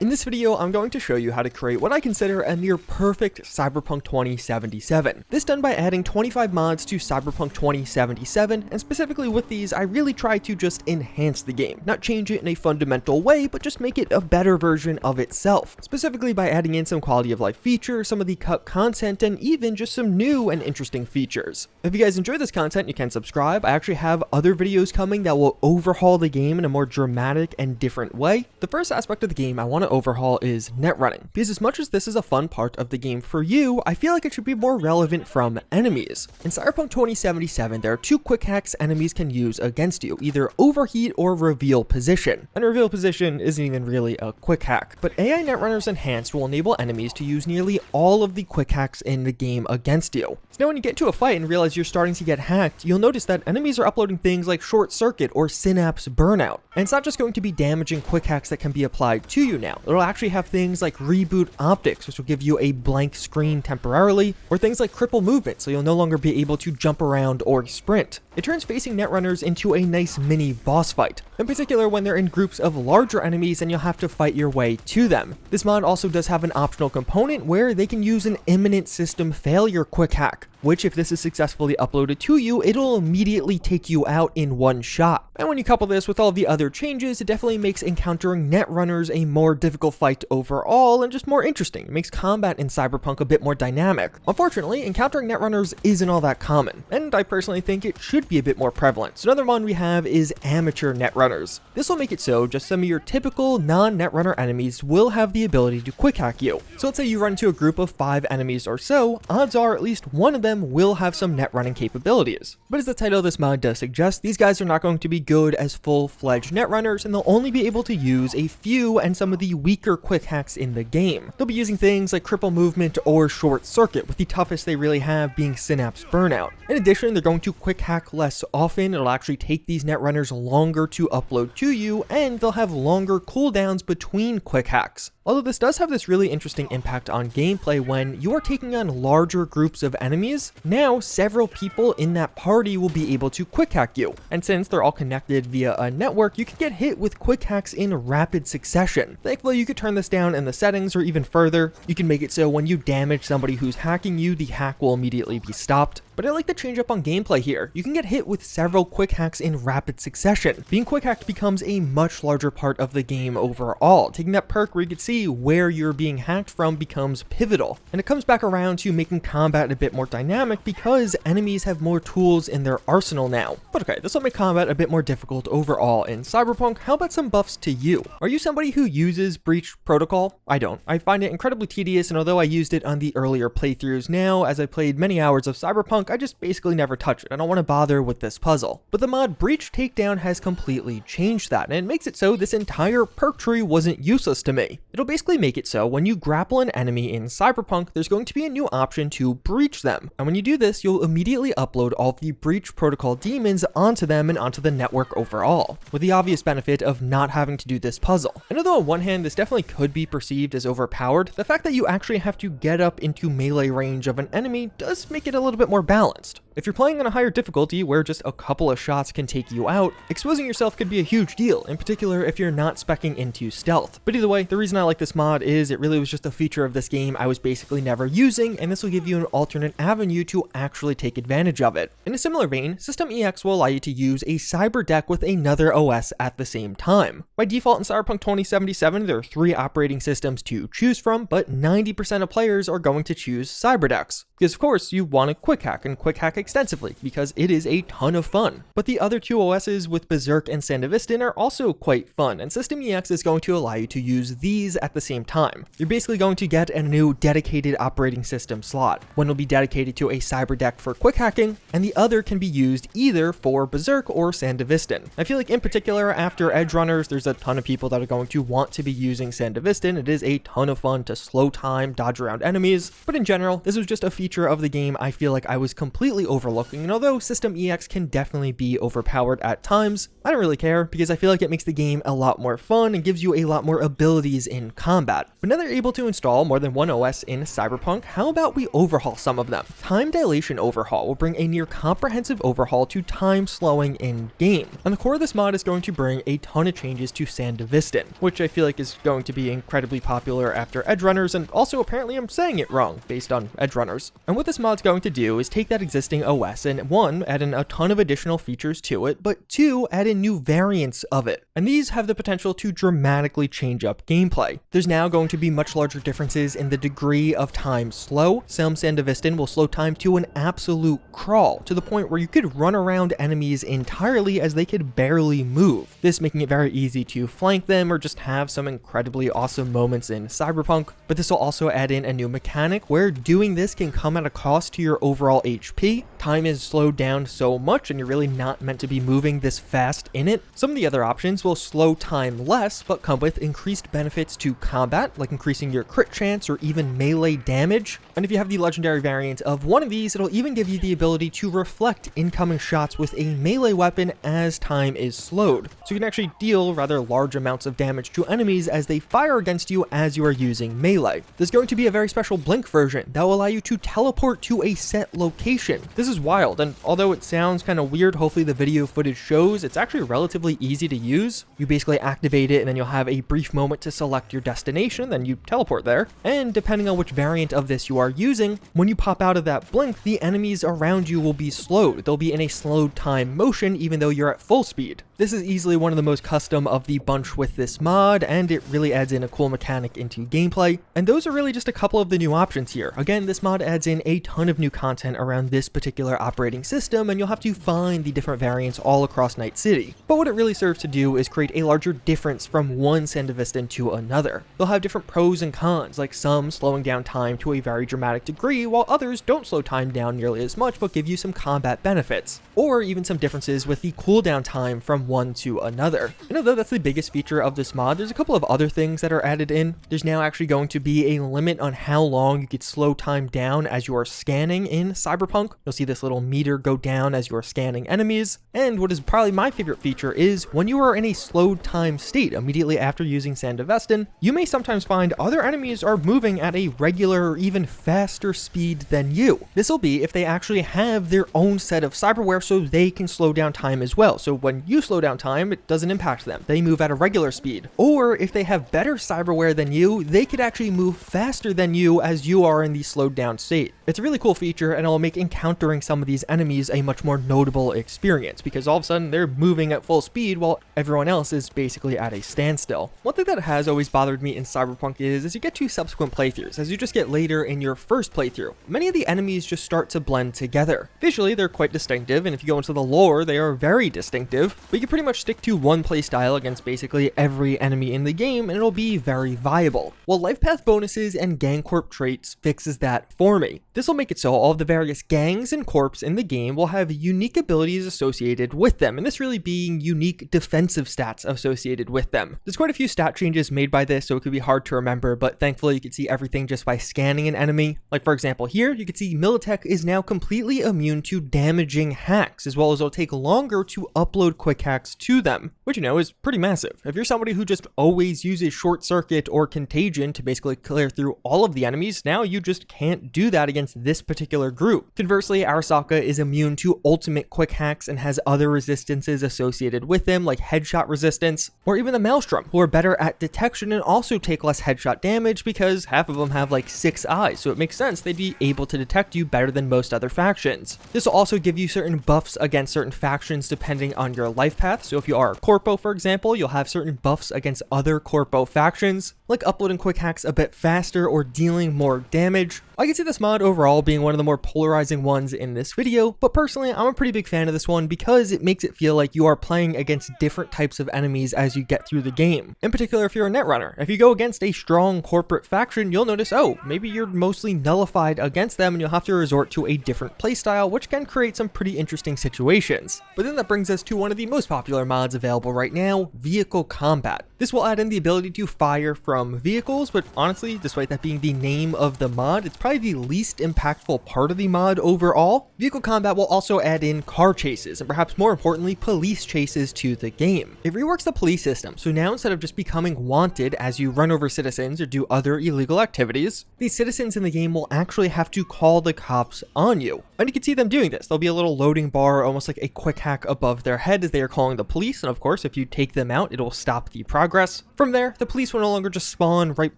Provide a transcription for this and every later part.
In this video, I'm going to show you how to create what I consider a near perfect Cyberpunk 2077. This done by adding 25 mods to Cyberpunk 2077, and specifically with these, I really try to just enhance the game, not change it in a fundamental way, but just make it a better version of itself. Specifically by adding in some quality of life features, some of the cut content, and even just some new and interesting features. If you guys enjoy this content, you can subscribe. I actually have other videos coming that will overhaul the game in a more dramatic and different way. The first aspect of the game I want to overhaul is net running, because as much as this is a fun part of the game for you, I feel like it should be more relevant from enemies. In Cyberpunk 2077, there are two quick hacks enemies can use against you, either overheat or reveal position. And reveal position isn't even really a quick hack, but AI Netrunners Enhanced will enable enemies to use nearly all of the quick hacks in the game against you. So now when you get into a fight and realize you're starting to get hacked, you'll notice that enemies are uploading things like short circuit or synapse burnout. And it's not just going to be damaging quick hacks that can be applied to you now. It'll actually have things like reboot optics, which will give you a blank screen temporarily, or things like cripple movement, so you'll no longer be able to jump around or sprint. It turns facing Netrunners into a nice mini boss fight, in particular when they're in groups of larger enemies and you'll have to fight your way to them. This mod also does have an optional component where they can use an imminent system failure quick hack, which if this is successfully uploaded to you, it'll immediately take you out in one shot. And when you couple this with all the other changes, it definitely makes encountering Netrunners a more difficult fight overall and just more interesting. It makes combat in Cyberpunk a bit more dynamic. Unfortunately, encountering Netrunners isn't all that common, and I personally think it should be a bit more prevalent. So another one we have is amateur Netrunners. This will make it so just some of your typical non-Netrunner enemies will have the ability to quick hack you. So let's say you run into a group of 5 enemies or so, odds are at least one of them will have some net running capabilities. But as the title of this mod does suggest, these guys are not going to be good as full-fledged netrunners, and they'll only be able to use a few and some of the weaker quick hacks in the game. They'll be using things like cripple movement or short circuit, with the toughest they really have being synapse burnout. In addition, they're going to quick hack less often. It'll actually take these netrunners longer to upload to you, and they'll have longer cooldowns between quick hacks. Although this does have this really interesting impact on gameplay when you are taking on larger groups of enemies, now several people in that party will be able to quick hack you. And since they're all connected via a network, you can get hit with quick hacks in rapid succession. Thankfully, you could turn this down in the settings, or even further, you can make it so when you damage somebody who's hacking you, the hack will immediately be stopped. But I like the change up on gameplay here. You can get hit with several quick hacks in rapid succession. Being quick hacked becomes a much larger part of the game overall. Taking that perk where you can see where you're being hacked from becomes pivotal. And it comes back around to making combat a bit more dynamic because enemies have more tools in their arsenal now. But okay, this will make combat a bit more difficult overall in Cyberpunk. How about some buffs to you? Are you somebody who uses Breach Protocol? I don't. I find it incredibly tedious, and although I used it on the earlier playthroughs, now as I played many hours of Cyberpunk, I just basically never touch it. I don't want to bother with this puzzle. But the mod Breach Takedown has completely changed that, and it makes it so this entire perk tree wasn't useless to me. It'll basically make it so when you grapple an enemy in Cyberpunk, there's going to be a new option to breach them. And when you do this, you'll immediately upload all of the Breach Protocol demons onto them and onto the network overall, with the obvious benefit of not having to do this puzzle. And although on one hand, this definitely could be perceived as overpowered, the fact that you actually have to get up into melee range of an enemy does make it a little bit more balanced. If you're playing on a higher difficulty where just a couple of shots can take you out, exposing yourself could be a huge deal, in particular if you're not speccing into stealth. But either way, the reason I like this mod is it really was just a feature of this game I was basically never using, and this will give you an alternate avenue to actually take advantage of it. In a similar vein, System EX will allow you to use a cyber deck with another OS at the same time. By default in Cyberpunk 2077, there are 3 operating systems to choose from, but 90% of players are going to choose cyber decks. Because of course, you want to quick hack and quick hack extensively, because it is a ton of fun. But the other 2 OSs with Berserk and Sandevistan are also quite fun, and System EX is going to allow you to use these at the same time. You're basically going to get a new dedicated operating system slot. One will be dedicated to a cyber deck for quick hacking, and the other can be used either for Berserk or Sandevistan. I feel like in particular after Edge Runners, there's a ton of people that are going to want to be using Sandevistan. It is a ton of fun to slow time, dodge around enemies, but in general, this was just a feature of the game I feel like I was completely overlooking, and although System EX can definitely be overpowered at times, I don't really care because I feel like it makes the game a lot more fun and gives you a lot more abilities in in combat. But now they're able to install more than one OS in Cyberpunk, how about we overhaul some of them? Time Dilation Overhaul will bring a near comprehensive overhaul to time slowing in game. And the core of this mod is going to bring a ton of changes to Sandevistan, which I feel like is going to be incredibly popular after Edgerunners, and also apparently I'm saying it wrong based on Edgerunners. And what this mod's going to do is take that existing OS and 1, add in a ton of additional features to it, but 2, add in new variants of it. And these have the potential to dramatically change up gameplay. There's now going to be much larger differences in the degree of time slow. Some Sandevistan will slow time to an absolute crawl, to the point where you could run around enemies entirely as they could barely move. This making it very easy to flank them or just have some incredibly awesome moments in Cyberpunk. But this will also add in a new mechanic where doing this can come at a cost to your overall HP. Time is slowed down so much and you're really not meant to be moving this fast in it. Some of the other options will slow time less, but come with increased benefits to combat, like increasing your crit chance or even melee damage. And if you have the legendary variant of one of these, it'll even give you the ability to reflect incoming shots with a melee weapon as time is slowed. So you can actually deal rather large amounts of damage to enemies as they fire against you as you are using melee. There's going to be a very special blink version that will allow you to teleport to a set location. This is wild, and although it sounds kind of weird, hopefully the video footage shows it's actually relatively easy to use. You basically activate it and then you'll have a brief moment to select your destination, then you teleport there. And depending on which variant of this you are using, when you pop out of that blink, the enemies around you will be slowed. They'll be in a slowed time motion even though you're at full speed. This is easily one of the most custom of the bunch with this mod, and it really adds in a cool mechanic into gameplay. And those are really just a couple of the new options here. Again, this mod adds in a ton of new content around this particular operating system, and you'll have to find the different variants all across Night City. But what it really serves to do is create a larger difference from one Sandevistan to another. They'll have different pros and cons, like some slowing down time to a very dramatic degree, while others don't slow time down nearly as much but give you some combat benefits. Or even some differences with the cooldown time from one to another. And although that's the biggest feature of this mod, there's a couple of other things that are added in. There's now actually going to be a limit on how long you could slow time down as you are scanning in Cyberpunk. You'll see this little meter go down as you are scanning enemies. And what is probably my favorite feature is when you are in a slowed time state immediately after using Sandevistan, you may sometimes find other enemies are moving at a regular or even faster speed than you. This will be if they actually have their own set of cyberware so they can slow down time as well. So when you slow down time, it doesn't impact them. They move at a regular speed. Or if they have better cyberware than you, they could actually move faster than you as you are in the slowed down state. It's a really cool feature, and it'll make encountering some of these enemies a much more notable experience because all of a sudden they're moving at full speed while everyone else is basically at a standstill. One thing that has always bothered me in Cyberpunk is as you get to subsequent playthroughs, as you just get later in your first playthrough, many of the enemies just start to blend together. Visually, they're quite distinctive, and if you go into the lore, they are very distinctive, but you can pretty much stick to one playstyle against basically every enemy in the game, and it'll be very viable. Well, life path bonuses and gang corp traits fixes that for me. This will make it so all of the various gangs and corps in the game will have unique abilities associated with them, and this really being unique defensive stats associated with them. There's quite a few stat changes made by this, so it could be hard to remember, but thankfully you can see everything just by scanning an enemy. Like for example here, you can see Militech is now completely immune to damaging hacks, as well as it'll take longer to upload quick hacks to them, which you know is pretty massive. If you're somebody who just always uses Short Circuit or Contagion to basically clear through all of the enemies, now you just can't do that against this particular group. Conversely, Arasaka is immune to ultimate quick hacks and has other resistances associated with them, like headshot resistance, or even the Maelstrom, who are better at detection and also take less headshot damage because half of them have like 6 eyes, so it makes sense they'd be able to detect you better than most other factions. This will also give you certain buffs against certain factions depending on your life path, so if you are a Corpo for example, you'll have certain buffs against other Corpo factions, like uploading quick hacks a bit faster or dealing more damage. I can see this mod overall being one of the more polarizing ones in this video, but personally I'm a pretty big fan of this one because it makes it feel like you are playing against different types of enemies as you get through the game. In particular, if you're a Netrunner, if you go against a strong corporate faction, you'll notice, oh, maybe you're mostly nullified against them and you'll have to resort to a different playstyle, which can create some pretty interesting situations. But then that brings us to one of the most popular mods available right now, vehicle combat. This will add in the ability to fire from vehicles, but honestly, despite that being the name of the mod, it's probably the least impactful part of the mod overall. Vehicle combat will also add in car chases, and perhaps more importantly, police chases to the game. It reworks the police system, so now instead of just becoming wanted as you run over citizens or do other illegal activities, these citizens in the game will actually have to call the cops on you. And you can see them doing this. There'll be a little loading bar, almost like a quick hack above their head as they are calling the police, and of course, if you take them out, it will stop the progress. From there, the police will no longer just spawn right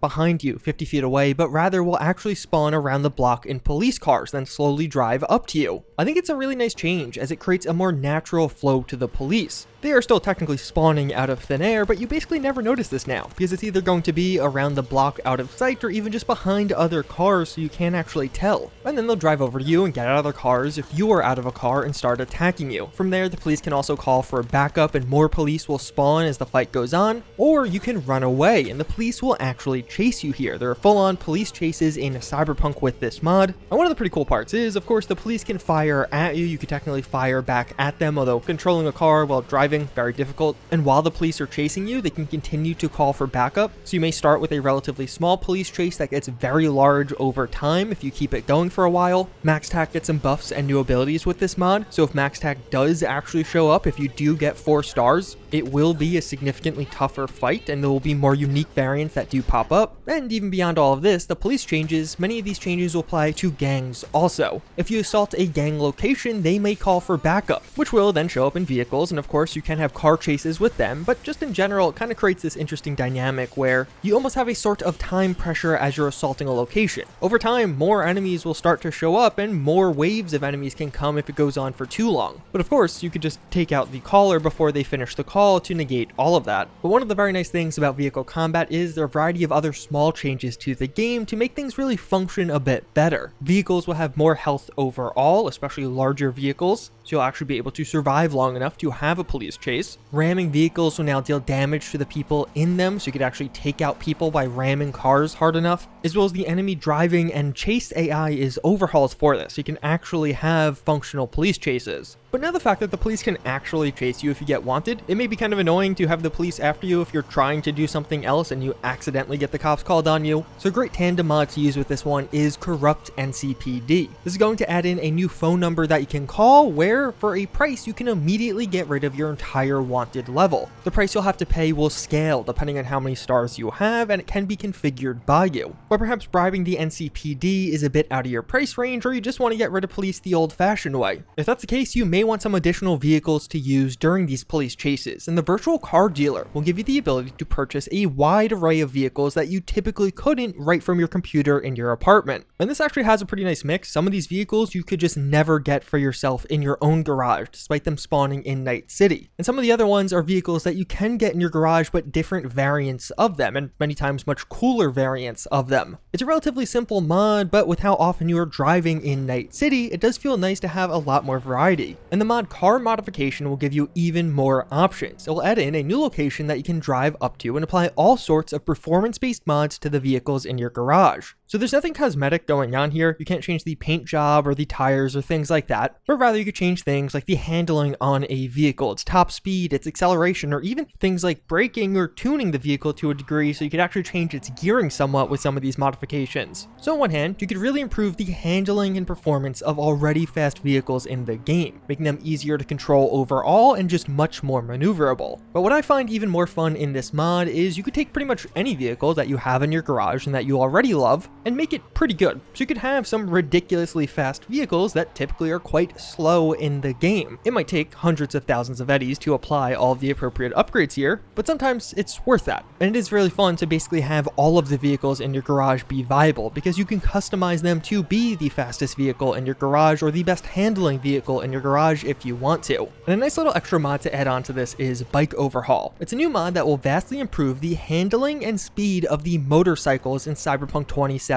behind you 50 feet away, but rather will actually spawn around the block in police cars, then slowly drive up to you. I think it's a really nice change as it creates a more natural flow to the police. They are still technically spawning out of thin air, but you basically never notice this now, because it's either going to be around the block out of sight or even just behind other cars so you can't actually tell. And then they'll drive over to you and get out of their cars if you are out of a car and start attacking you. From there, the police can also call for backup and more police will spawn as the fight goes on, or you can run away and the police will actually chase you here. There are full-on police chases in Cyberpunk with this mod. And one of the pretty cool parts is, of course, the police can fire at you. You can technically fire back at them, although controlling a car while driving, very difficult. And while the police are chasing you, they can continue to call for backup. So you may start with a relatively small police chase that gets very large over time if you keep it going for a while. Max Tac gets some buffs and new abilities with this mod. So if Max Tac does actually show up, if you do get 4 stars, it will be a significantly tougher fight and there will be more unique variants that do pop up. And even beyond all of this, the police changes, many of these changes will apply to gangs also. If you assault a gang location, they may call for backup, which will then show up in vehicles, and of course you can have car chases with them, but just in general it kind of creates this interesting dynamic where you almost have a sort of time pressure as you're assaulting a location. Over time, more enemies will start to show up and more waves of enemies can come if it goes on for too long. But of course, you could just take out the caller before they finish the call to negate all of that. But one of the very nice things about vehicle combat is there are a variety of other small changes to the game to make things really function a bit better. Vehicles will have more health overall, especially larger vehicles, so you'll actually be able to survive long enough to have a police chase. Ramming vehicles will now deal damage to the people in them, so you could actually take out people by ramming cars hard enough, as well as the enemy driving and chase AI is overhauls for this, so you can actually have functional police chases. But now the fact that the police can actually chase you if you get wanted, it may be kind of annoying to have the police after you if you're trying to do something else and you accidentally get the cops called on you. So a great tandem mod to use with this one is Corrupt NCPD. This is going to add in a new phone number that you can call where, for a price, you can immediately get rid of your entire wanted level. The price you'll have to pay will scale depending on how many stars you have, and it can be configured by you. But perhaps bribing the NCPD is a bit out of your price range, or you just want to get rid of police the old-fashioned way. If that's the case, you may want some additional vehicles to use during these police chases, and the virtual car dealer will give you the ability to purchase a wide array of vehicles that you typically couldn't right from your computer in your apartment. And this actually has a pretty nice mix. Some of these vehicles you could just never get for yourself in your own garage, despite them spawning in Night City. And some of the other ones are vehicles that you can get in your garage, but different variants of them, and many times much cooler variants of them. It's a relatively simple mod, but with how often you are driving in Night City, it does feel nice to have a lot more variety. And the mod Car Modification will give you even more options. It will add in a new location that you can drive up to and apply all sorts of performance-based mods to the vehicles in your garage. So there's nothing cosmetic going on here. You can't change the paint job or the tires or things like that, but rather you could change things like the handling on a vehicle, its top speed, its acceleration, or even things like braking or tuning the vehicle to a degree so you could actually change its gearing somewhat with some of these modifications. So on one hand, you could really improve the handling and performance of already fast vehicles in the game, making them easier to control overall and just much more maneuverable. But what I find even more fun in this mod is you could take pretty much any vehicle that you have in your garage and that you already love and make it pretty good. So you could have some ridiculously fast vehicles that typically are quite slow in the game. It might take hundreds of thousands of eddies to apply all of the appropriate upgrades here, but sometimes it's worth that. And it is really fun to basically have all of the vehicles in your garage be viable because you can customize them to be the fastest vehicle in your garage or the best handling vehicle in your garage if you want to. And a nice little extra mod to add on to this is Bike Overhaul. It's a new mod that will vastly improve the handling and speed of the motorcycles in Cyberpunk 2077.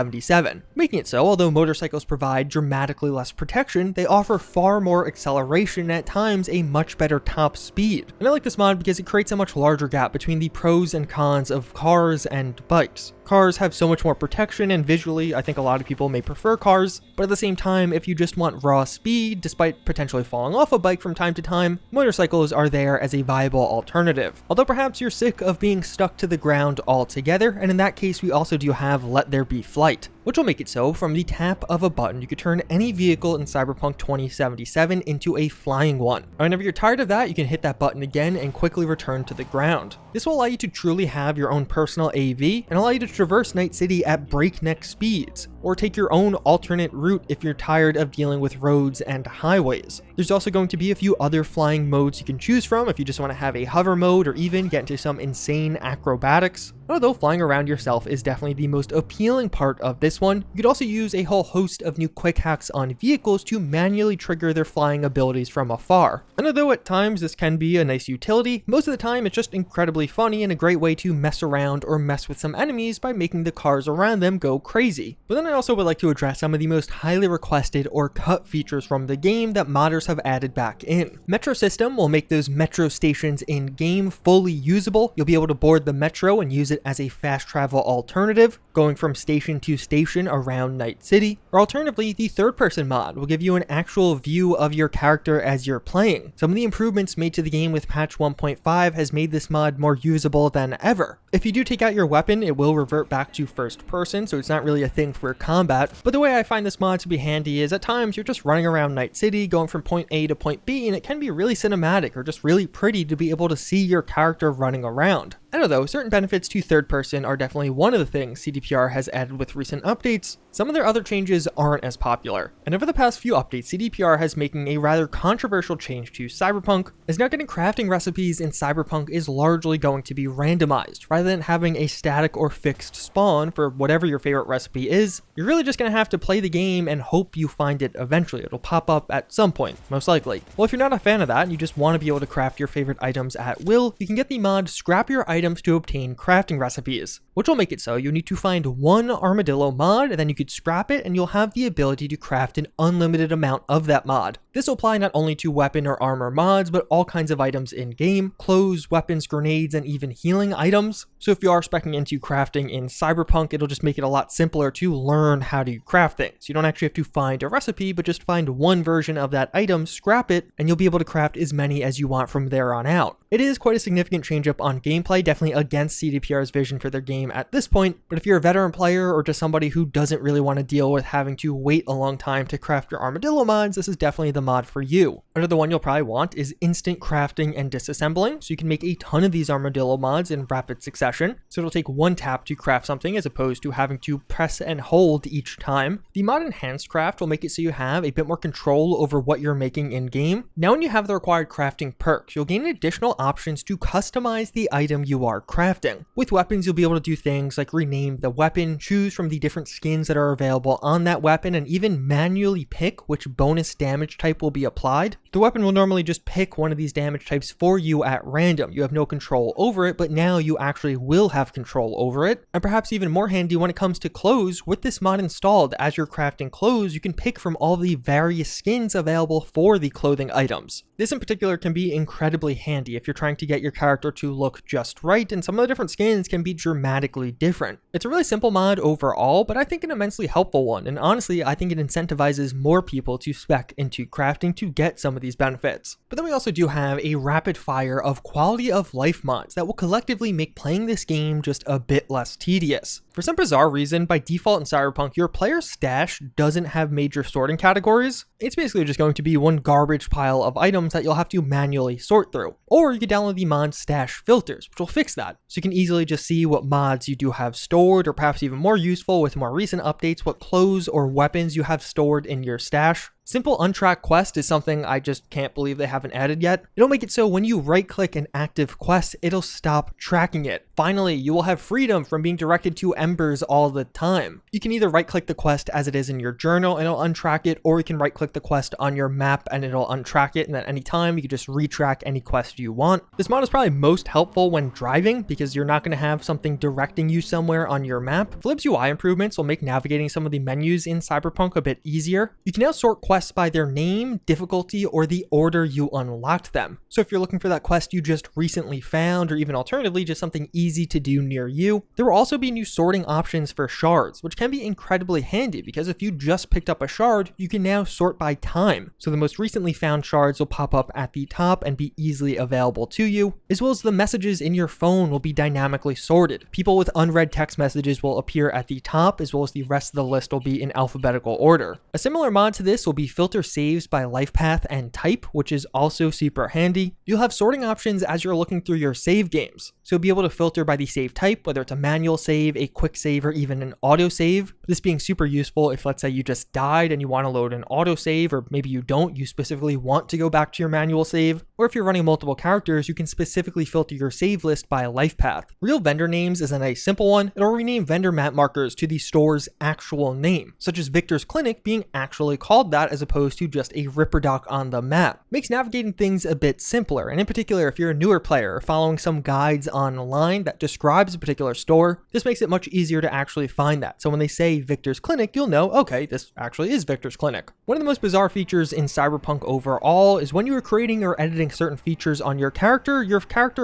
Making it so, although motorcycles provide dramatically less protection, they offer far more acceleration and at times a much better top speed. And I like this mod because it creates a much larger gap between the pros and cons of cars and bikes. Cars have so much more protection, and visually I think a lot of people may prefer cars, but at the same time, if you just want raw speed despite potentially falling falling off a bike from time to time, motorcycles are there as a viable alternative. Although perhaps you're sick of being stuck to the ground altogether, and in that case we also do have Let There Be Flight, which will make it so from the tap of a button you could turn any vehicle in Cyberpunk 2077 into a flying one. And whenever you're tired of that, you can hit that button again and quickly return to the ground. This will allow you to truly have your own personal AV and allow you to traverse Night City at breakneck speeds, or take your own alternate route if you're tired of dealing with roads and highways. There's also going to be a few other flying modes you can choose from if you just want to have a hover mode or even get into some insane acrobatics. Although flying around yourself is definitely the most appealing part of this one, you could also use a whole host of new quick hacks on vehicles to manually trigger their flying abilities from afar. And although at times this can be a nice utility, most of the time it's just incredibly funny and a great way to mess around or mess with some enemies by making the cars around them go crazy. But then I also would like to address some of the most highly requested or cut features from the game that modders have added back in. Metro System will make those metro stations in game fully usable. You'll be able to board the metro and use it as a fast travel alternative, going from station to station around Night City. Or alternatively, the third person mod will give you an actual view of your character as you're playing. Some of the improvements made to the game with patch 1.5 has made this mod more usable than ever. If you do take out your weapon, it will revert back to first person, so it's not really a thing for combat. But the way I find this mod to be handy is at times you're just running around Night City, going from point A to point B, and it can be really cinematic or just really pretty to be able to see your character running around. I know though, certain benefits to third person are definitely one of the things CDPR has added with recent updates. Some of their other changes aren't as popular. And over the past few updates, CDPR has making a rather controversial change to Cyberpunk, as now getting crafting recipes in Cyberpunk is largely going to be randomized. Rather than having a static or fixed spawn for whatever your favorite recipe is, you're really just going to have to play the game and hope you find it eventually. It'll pop up at some point, most likely. Well, if you're not a fan of that and you just want to be able to craft your favorite items at will, you can get the mod Scrap Your Items to obtain crafting recipes, which will make it so you need to find one armadillo mod and then you could scrap it and you'll have the ability to craft an unlimited amount of that mod. This will apply not only to weapon or armor mods, but all kinds of items in game, clothes, weapons, grenades, and even healing items. So if you are speccing into crafting in Cyberpunk, it'll just make it a lot simpler to learn how to craft things. You don't actually have to find a recipe, but just find one version of that item, scrap it, and you'll be able to craft as many as you want from there on out. It is quite a significant change up on gameplay, definitely against CDPR's vision for their game at this point, but if you're a veteran player or just somebody who doesn't really want to deal with having to wait a long time to craft your armadillo mods, this is definitely the mod for you. Another one you'll probably want is instant crafting and disassembling, so you can make a ton of these armadillo mods in rapid succession, so it'll take one tap to craft something as opposed to having to press and hold each time. The mod Enhanced Craft will make it so you have a bit more control over what you're making in game. Now when you have the required crafting perks, you'll gain additional options to customize the item you are crafting. With weapons, you'll be able to do things like rename the weapon, choose from the different skins that are available on that weapon, and even manually pick which bonus damage type will be applied. The weapon will normally just pick one of these damage types for you at random. You have no control over it, but now you actually will have control over it. And perhaps even more handy when it comes to clothes, with this mod installed, as you're crafting clothes, you can pick from all the various skins available for the clothing items. This in particular can be incredibly handy if you're trying to get your character to look just right, and some of the different skins can be dramatically different. It's a really simple mod overall, but I think an immensely helpful one, and honestly, I think it incentivizes more people to spec into crafting to get some of these benefits. But then we also do have a rapid fire of quality of life mods that will collectively make playing this game just a bit less tedious. For some bizarre reason, by default in Cyberpunk, your player's stash doesn't have major sorting categories. It's basically just going to be one garbage pile of items that you'll have to manually sort through. Or you can download the mod Stash Filters, which will fix that. So you can easily just see what mods you do have stored, or perhaps even more useful with more recent updates, what clothes or weapons you have stored in your stash. Simple untracked quest is something I just can't believe they haven't added yet. It'll make it so when you right click an active quest, it'll stop tracking it. Finally, you will have freedom from being directed to embers all the time. You can either right click the quest as it is in your journal and it'll untrack it, or you can right click the quest on your map and it'll untrack it, and at any time you can just retrack any quest you want. This mod is probably most helpful when driving because you're not going to have something directing you somewhere on your map. Flip's UI improvements will make navigating some of the menus in Cyberpunk a bit easier. You can now sort quests quests by their name, difficulty, or the order you unlocked them. So if you're looking for that quest you just recently found, or even alternatively just something easy to do near you, there will also be new sorting options for shards, which can be incredibly handy because if you just picked up a shard, you can now sort by time. So the most recently found shards will pop up at the top and be easily available to you, as well as the messages in your phone will be dynamically sorted. People with unread text messages will appear at the top, as well as the rest of the list will be in alphabetical order. A similar mod to this will be filter saves by life path and type, which is also super handy. You'll have sorting options as you're looking through your save games. So you'll be able to filter by the save type, whether it's a manual save, a quick save, or even an auto save. This being super useful if, let's say, you just died and you want to load an auto save, or maybe you don't, you specifically want to go back to your manual save. Or if you're running multiple characters, you can specifically filter your save list by life path. Real vendor names is a nice simple one. It'll rename vendor map markers to the store's actual name, such as Victor's Clinic being actually called that as opposed to just a ripperdoc on the map. Makes navigating things a bit simpler, and in particular if you're a newer player following some guides online that describes a particular store, this makes it much easier to actually find that. So when they say Victor's Clinic, you'll know, okay, this actually is Victor's Clinic. One of the most bizarre features in Cyberpunk overall is when you are creating or editing certain features on your character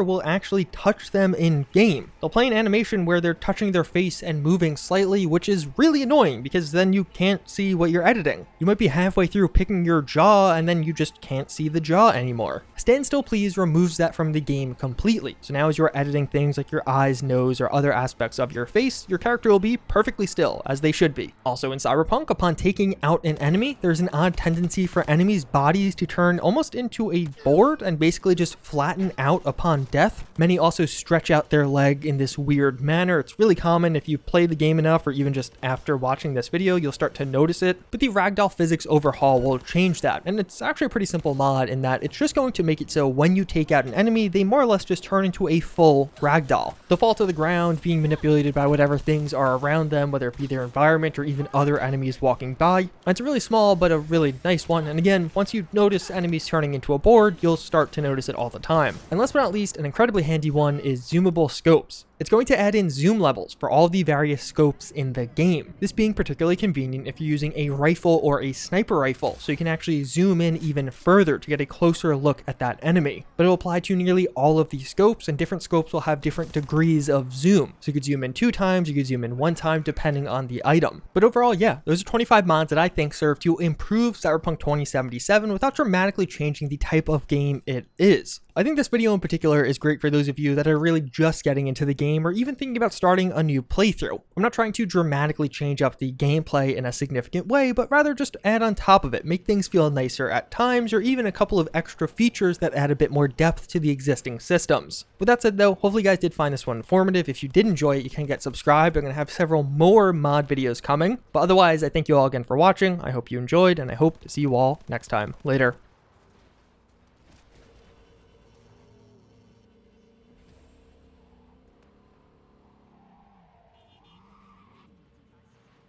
will actually touch them in game. They'll play an animation where they're touching their face and moving slightly, which is really annoying because then you can't see what you're editing. You might be halfway through picking your jaw and then you just can't see the jaw anymore. Standstill Please removes that from the game completely. So now as you're editing things like your eyes, nose, or other aspects of your face, your character will be perfectly still, as they should be. Also in Cyberpunk, upon taking out an enemy, there's an odd tendency for enemies' bodies to turn almost into a board and basically just flatten out upon death. Many also stretch out their leg in this weird manner. It's really common if you play the game enough, or even just after watching this video, you'll start to notice it. But the ragdoll physics overhaul will change that, and it's actually a pretty simple mod in that it's just going to make it so when you take out an enemy, they more or less just turn into a full ragdoll. They'll fall to the ground, being manipulated by whatever things are around them, whether it be their environment or even other enemies walking by. And it's a really small but a really nice one, and again, once you notice enemies turning into a board, you'll start to notice it all the time. And last but not least, an incredibly handy one is zoomable scopes. It's going to add in zoom levels for all the various scopes in the game. This being particularly convenient if you're using a rifle or a sniper rifle, so you can actually zoom in even further to get a closer look at that enemy. But it'll apply to nearly all of these scopes, and different scopes will have different degrees of zoom. So you could zoom in 2 times, you could zoom in 1 time, depending on the item. But overall, yeah, those are 25 mods that I think serve to improve Cyberpunk 2077 without dramatically changing the type of game it is. I think this video in particular is great for those of you that are really just getting into the game or even thinking about starting a new playthrough. I'm not trying to dramatically change up the gameplay in a significant way, but rather just add on top of it, make things feel nicer at times, or even a couple of extra features that add a bit more depth to the existing systems. With that said though, hopefully you guys did find this one informative. If you did enjoy it, you can get subscribed. I'm going to have several more mod videos coming, but otherwise I thank you all again for watching. I hope you enjoyed, and I hope to see you all next time. Later.